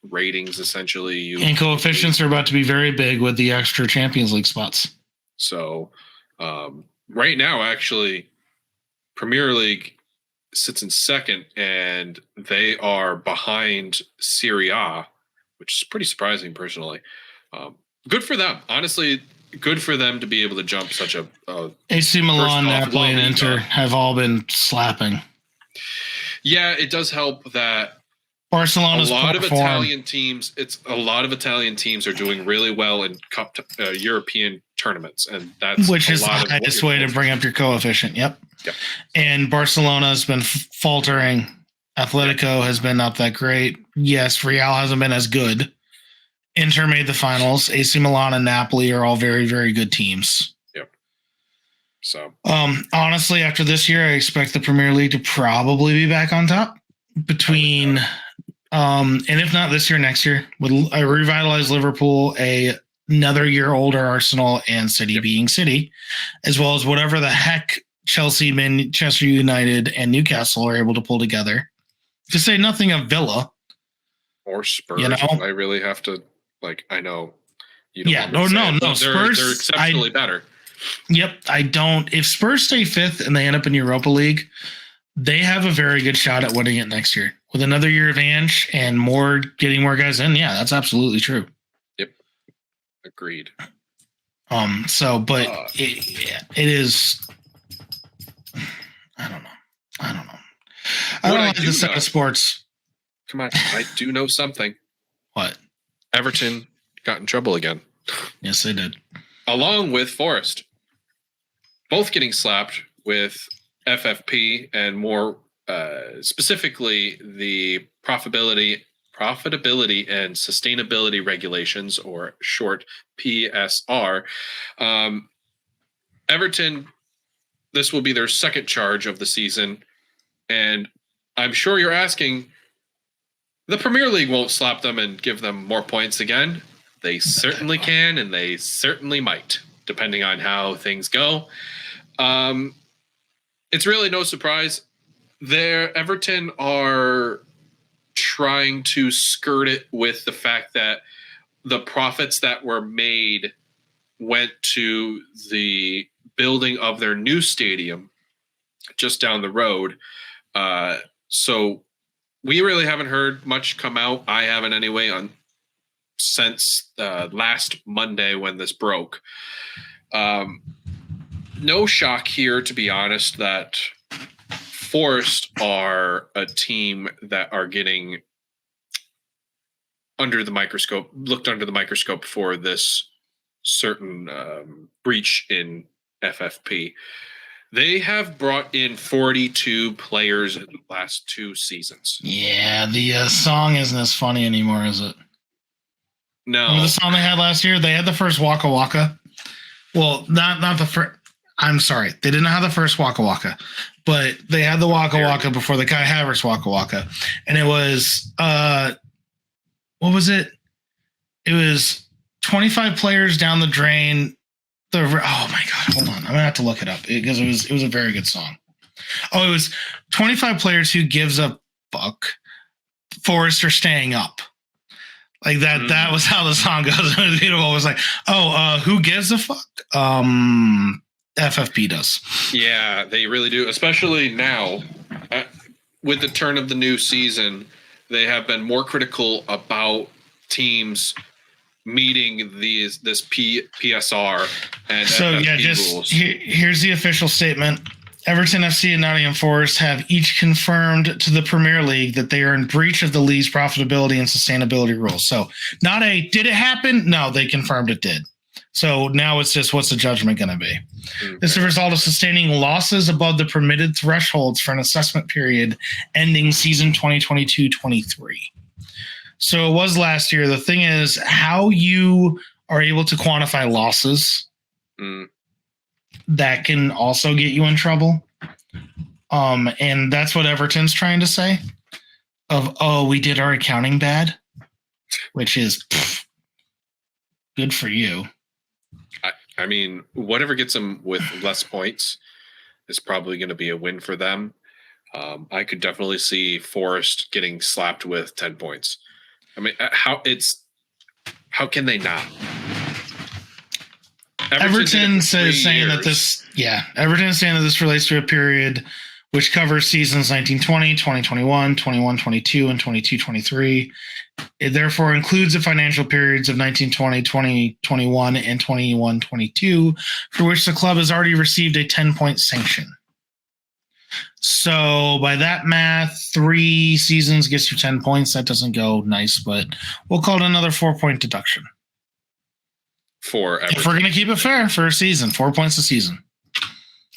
ratings essentially you. And coefficients are about to be very big with the extra Champions League spots. So right now, actually, Premier League sits in second, and they are behind Serie A, which is pretty surprising personally. Good for them, honestly. Good for them to be able to jump such a. AC Milan, Napoli, and Inter have all been slapping. Yeah, it does help that Barcelona's a lot of Italian teams are doing really well in European tournaments, and that's which is the highest way to bring up your coefficient. Yep. And Barcelona's been faltering. Atletico has been not that great. Yes, Real hasn't been as good. Inter made the finals. AC Milan and Napoli are all very, very good teams. Yep. So, honestly, after this year, I expect the Premier League to probably be back on top between, and if not this year, next year, with a revitalized Liverpool, another year older Arsenal, and City being City, as well as whatever the heck Chelsea, Manchester United, and Newcastle are able to pull together. To say nothing of Villa or Spurs. I really have to. I know you don't. Yeah, no. Spurs, they're exceptionally better. Yep, I don't. If Spurs stay fifth and they end up in Europa League, they have a very good shot at winning it next year with another year of Ange and getting more guys in. Yeah, that's absolutely true. Yep, agreed. It is. I don't know. I don't like this set of sports. Come on, I do know something. What? Everton got in trouble again. Yes, they did. Along with Forest. Both getting slapped with FFP and more specifically the profitability and sustainability regulations, or short PSR. Everton, this will be their second charge of the season. And I'm sure you're asking, the Premier League won't slap them and give them more points again. They certainly can, and they certainly might, depending on how things go. It's really no surprise. Everton are trying to skirt it with the fact that the profits that were made went to the building of their new stadium just down the road. So we really haven't heard much come out. I haven't anyway since last Monday when this broke. No shock here, to be honest, that Forest are a team that are getting looked under the microscope for this certain breach in FFP. They have brought in 42 players in the last 2 seasons. Yeah, the song isn't as funny anymore, is it? No. Remember the song they had last year? They had the first Waka Waka. Well, not the first. I'm sorry. They didn't have the first Waka Waka, but they had the Waka Waka before the Kai Havertz Waka Waka. And it was, what was it? It was 25 players down the drain. Oh my God, hold on. I'm gonna have to look it up because it was a very good song. Oh, it was 25 players who gives a fuck. Forest are staying up. Like that. That was how the song goes. It was beautiful. It was like, who gives a fuck? FFP does. Yeah, they really do. Especially now, with the turn of the new season, they have been more critical about teams meeting this PSR and FFP rules. Here's the official statement. Everton FC and Nottingham Forest have each confirmed to the Premier League that they are in breach of the league's profitability and sustainability rules. So did it happen? No, they confirmed it did. So now it's just, what's the judgment going to be? Okay. This is a result of sustaining losses above the permitted thresholds for an assessment period ending season 2022-23. So it was last year. The thing is, how you are able to quantify losses that can also get you in trouble. And that's what Everton's trying to say. We did our accounting bad, which is good for you. I mean, whatever gets them with less points is probably going to be a win for them. I could definitely see Forest getting slapped with 10 points. I mean, how can they not? Everton saying that this relates to a period which covers seasons 1920, 2021, 21-22, and 22-23. It therefore includes the financial periods of 1920, 2021, and 21-22, for which the club has already received a 10-point sanction. So by that math, 3 seasons gets you 10 points. That doesn't go nice, but we'll call it another 4-point deduction. For Everton. If we're going to keep it fair for a season, 4 points a season.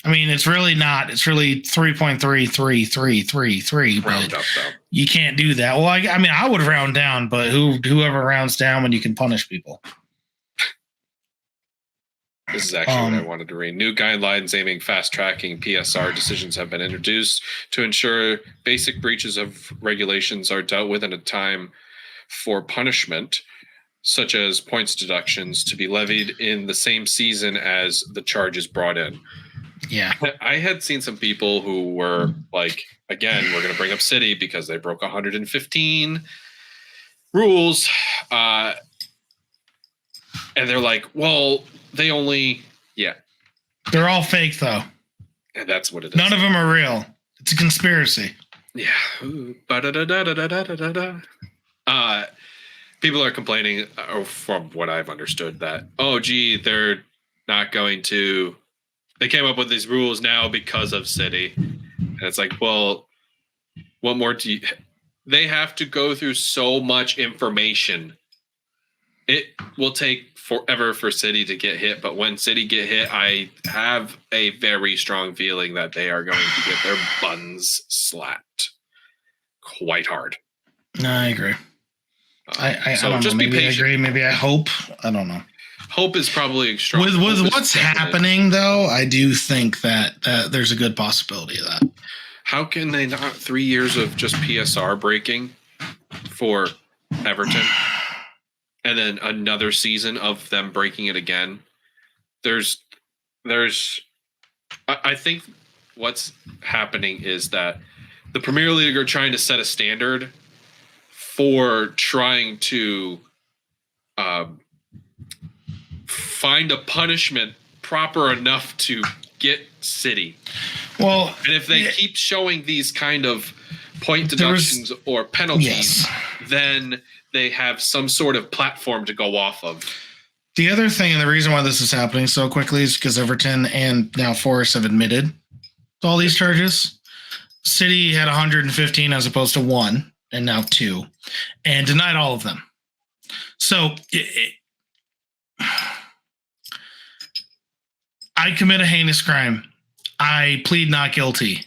I mean, it's really not. It's really 3.333333. Round up, though. You can't do that. Well, I mean, I would round down, but whoever rounds down when you can punish people. This is actually what I wanted to read. New guidelines aiming fast-tracking PSR decisions have been introduced to ensure basic breaches of regulations are dealt with in a time for punishment, such as points deductions, to be levied in the same season as the charge is brought in. Yeah. I had seen some people who were like, again, we're going to bring up City because they broke 115 rules. And they're like, well, they only, They're all fake, though. And that's what it is. None of them are real. It's a conspiracy. Yeah. People are complaining, from what I've understood, that, they're not going to, they came up with these rules now because of City. And it's like, well, what more do you, they have to go through so much information. It will take forever for City to get hit, but when City get hit, I have a very strong feeling that they are going to get their buns slapped quite hard. No, I agree. I so don't just know. be Maybe patient. I agree. Maybe I hope. I don't know. Hope is probably strong. With what's happening, though, I do think that there's a good possibility of that. How can they not 3 years of just PSR breaking for Everton, and then another season of them breaking it again? I think what's happening is that the Premier League are trying to set a standard for trying to find a punishment proper enough to get City. Well, and if they keep showing these kind of point deductions or penalties, then they have some sort of platform to go off of. The other thing, and the reason why this is happening so quickly, is because Everton and now Forest have admitted to all these charges. City had 115 as opposed to 1, and now 2, and denied all of them. So I commit a heinous crime. I plead not guilty.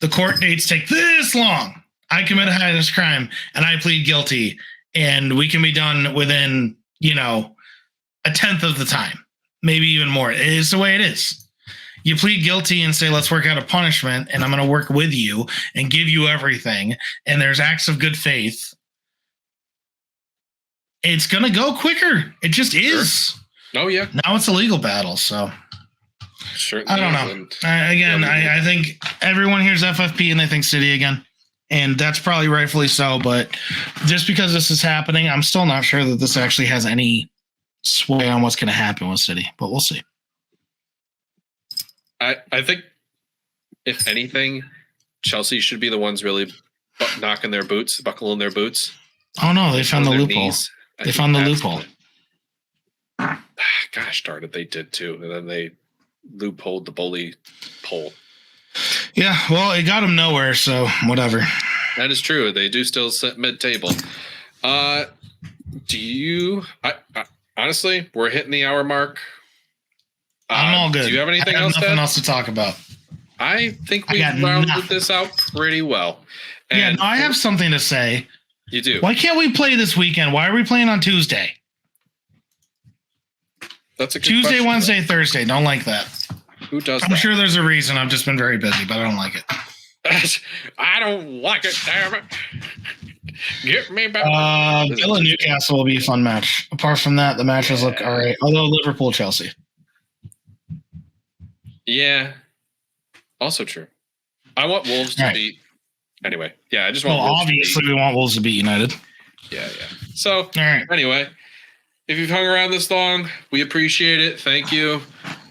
The court dates take this long. I commit a heinous crime and I plead guilty, and we can be done within, a tenth of the time, maybe even more. It is the way it is. You plead guilty and say, let's work out a punishment, and I'm going to work with you and give you everything. And there's acts of good faith. It's going to go quicker. It just is. Oh, yeah. Now it's a legal battle, so. Certainly I don't know. I think everyone hears FFP and they think City again. And that's probably rightfully so. But just because this is happening, I'm still not sure that this actually has any sway on what's going to happen with City. But we'll see. I think, if anything, Chelsea should be the ones really buckling their boots. Oh, no. They found the loophole. They found the loophole. Gosh darn it, they did too. And then they loopholed the bully poll. Yeah, well, it got them nowhere, so whatever. That is true. They do still sit mid-table. Honestly, we're hitting the hour mark. I'm all good. Do you have anything else? Nothing else to talk about. I think we rounded this out pretty well. And I have something to say. You do. Why can't we play this weekend? Why are we playing on Tuesday? That's a good Tuesday, question, Wednesday, Thursday. Don't like that. Who does I'm that? sure there's a reason. I've just been very busy, but I don't like it. I don't like it, damn it. Get me back. Villa Newcastle will be a fun match. Apart from that, the matches look all right. Although Liverpool, Chelsea. Yeah. Also true. I want Wolves to beat. Anyway, yeah, I just want Well, Wolves obviously, we want Wolves to beat United. Yeah. So, all right. Anyway, if you've hung around this long, we appreciate it. Thank you.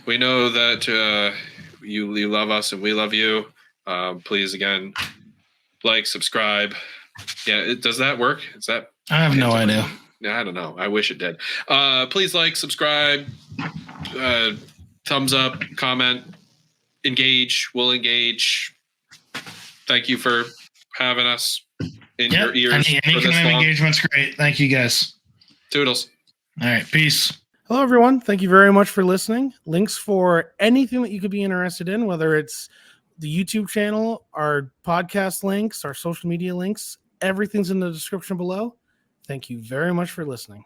We know that you love us and we love you. Please, again, like, subscribe. Yeah, does that work? Is that? I have no idea. I don't know. I wish it did. Please like, subscribe, thumbs up, comment, engage. We'll engage. Thank you for having us in your ears. Any kind of engagement's great. Thank you, guys. Toodles. All right. Peace. Hello, everyone. Thank you very much for listening. Links for anything that you could be interested in, whether it's the YouTube channel, our podcast links, our social media links, everything's in the description below. Thank you very much for listening.